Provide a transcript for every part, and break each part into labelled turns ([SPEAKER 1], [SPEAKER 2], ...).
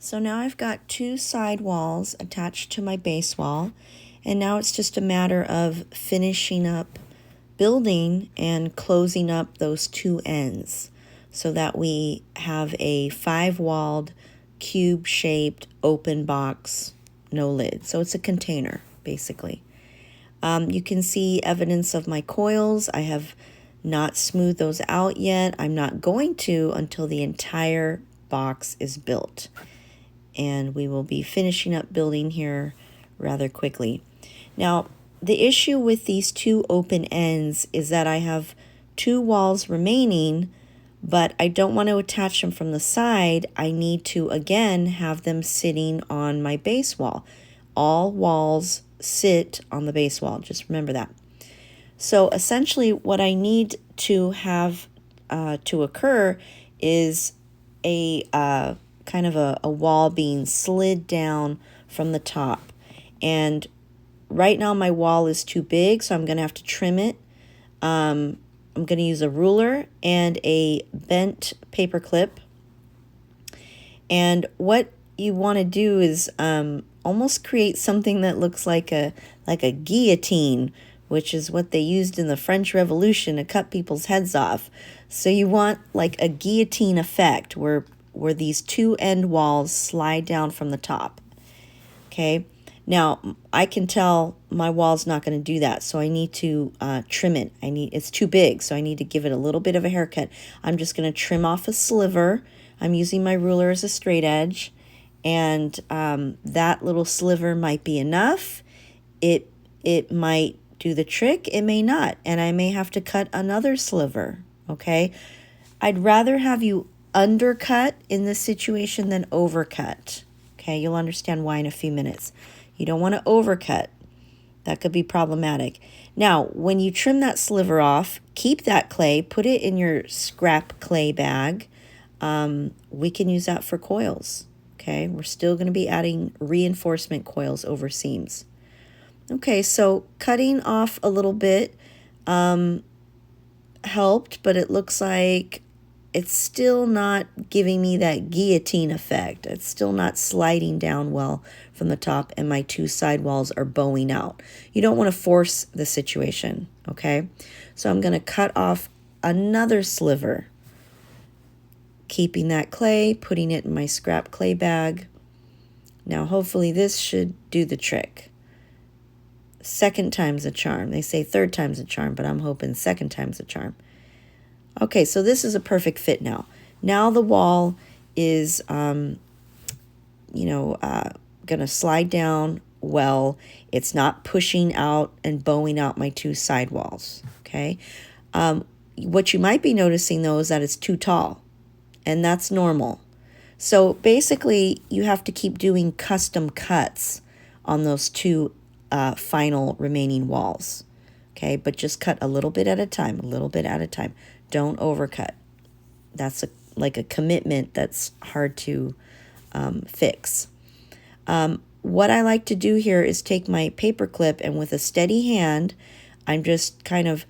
[SPEAKER 1] So now I've got two side walls attached to my base wall, and now it's just a matter of finishing up building and closing up those two ends so that we have a 5-walled cube-shaped open box, no lid. So it's a container, basically. You can see evidence of my coils. I have not smoothed those out yet. I'm not going to until the entire box is built. And we will be finishing up building here rather quickly. Now, the issue with these two open ends is that I have two walls remaining, but I don't want to attach them from the side. I need to, again, have them sitting on my base wall. All walls sit on the base wall. Just remember that. So essentially what I need to have to occur is a kind of a wall being slid down from the top. And right now my wall is too big, so I'm going to have to trim it. I'm going to use a ruler and a bent paper clip. And what you want to do is almost create something that looks like a guillotine, which is what they used in the French Revolution to cut people's heads off. So you want like a guillotine effect where these two end walls slide down from the top. Okay. Now, I can tell my wall's not going to do that, so I need to trim it. It's too big, so I need to give it a little bit of a haircut. I'm just going to trim off a sliver. I'm using my ruler as a straight edge, and that little sliver might be enough. It might do the trick. It may not, and I may have to cut another sliver, okay? I'd rather have you undercut in this situation than overcut, okay? You'll understand why in a few minutes. You don't want to overcut. That could be problematic. Now, when you trim that sliver off, keep that clay, put it in your scrap clay bag. We can use that for coils, okay? We're still going to be adding reinforcement coils over seams. Okay, so cutting off a little bit helped, but it looks like it's still not giving me that guillotine effect. It's still not sliding down well from the top, and my two side walls are bowing out. You don't want to force the situation, okay? So I'm going to cut off another sliver, keeping that clay, putting it in my scrap clay bag. Now, hopefully this should do the trick. Second time's a charm. They say third time's a charm, but I'm hoping second time's a charm. Okay, so this is a perfect fit now. Now the wall is, going to slide down well. It's not pushing out and bowing out my two side walls, okay? What you might be noticing, though, is that it's too tall, and that's normal. So basically, you have to keep doing custom cuts on those two final remaining walls, okay? But just cut a little bit at a time, a little bit at a time. Don't overcut. That's like a commitment that's hard to fix. What I like to do here is take my paper clip, and with a steady hand, I'm just kind of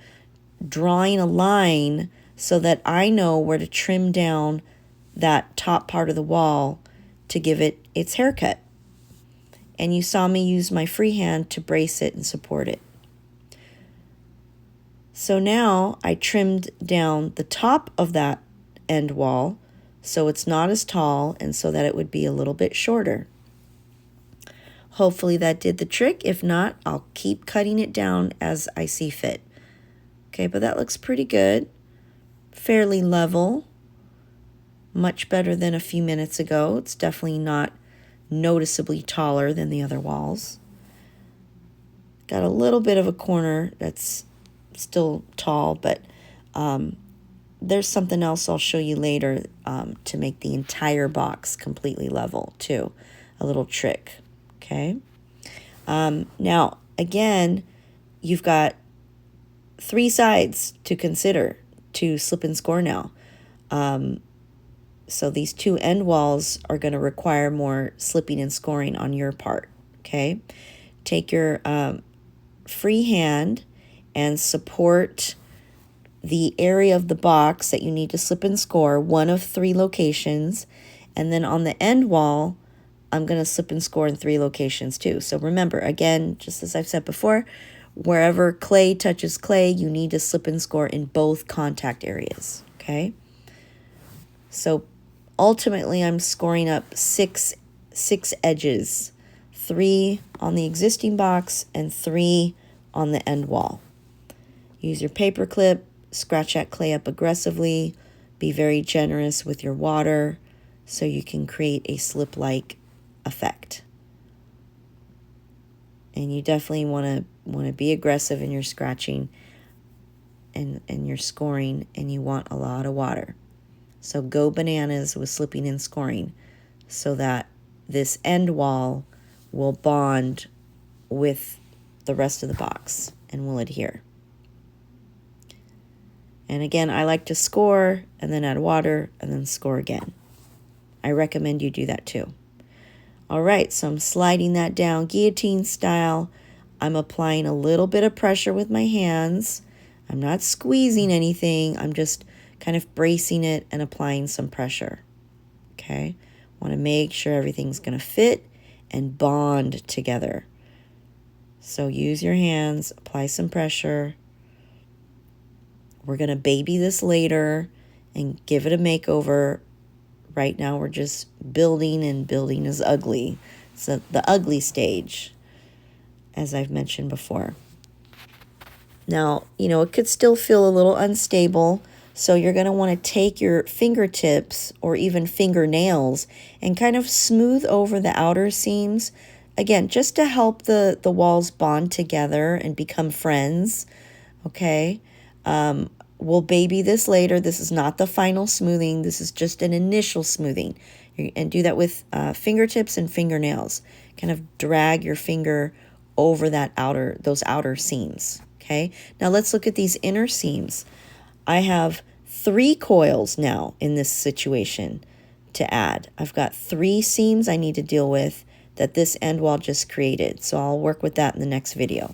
[SPEAKER 1] drawing a line so that I know where to trim down that top part of the wall to give it its haircut. And you saw me use my free hand to brace it and support it. So now I trimmed down the top of that end wall so it's not as tall and so that it would be a little bit shorter. Hopefully that did the trick. If not, I'll keep cutting it down as I see fit. Okay, but that looks pretty good. Fairly level. Much better than a few minutes ago. It's definitely not noticeably taller than the other walls. Got a little bit of a corner that's still tall, but there's something else I'll show you later to make the entire box completely level too. A little trick, okay? Now, again, you've got 3 sides to consider to slip and score now. So these two end walls are going to require more slipping and scoring on your part, okay? Take your free hand and support the area of the box that you need to slip and score, one of 3 locations, And then on the end wall, I'm going to slip and score in 3 locations too. So remember, again, just as I've said before, wherever clay touches clay, you need to slip and score in both contact areas, okay? So ultimately, I'm scoring up six edges, 3 on the existing box and 3 on the end wall. Use your paper clip, scratch that clay up aggressively, be very generous with your water so you can create a slip-like effect. And you definitely want to be aggressive in your scratching and your scoring, and you want a lot of water. So go bananas with slipping and scoring so that this end wall will bond with the rest of the box and will adhere. And again, I like to score and then add water and then score again. I recommend you do that too. All right, so I'm sliding that down guillotine style. I'm applying a little bit of pressure with my hands. I'm not squeezing anything. I'm just kind of bracing it and applying some pressure. Okay, want to make sure everything's going to fit and bond together. So use your hands, apply some pressure. We're going to baby this later and give it a makeover. Right now we're just building, and building is ugly. So the ugly stage, as I've mentioned before. Now, it could still feel a little unstable, so you're going to want to take your fingertips or even fingernails and kind of smooth over the outer seams. Again, just to help the walls bond together and become friends, okay? We'll baby this later. This is not the final smoothing. This is just an initial smoothing. And do that with fingertips and fingernails. Kind of drag your finger over those outer seams. Okay. Now let's look at these inner seams. I have 3 coils now in this situation to add. I've got 3 seams I need to deal with that this end wall just created. So I'll work with that in the next video.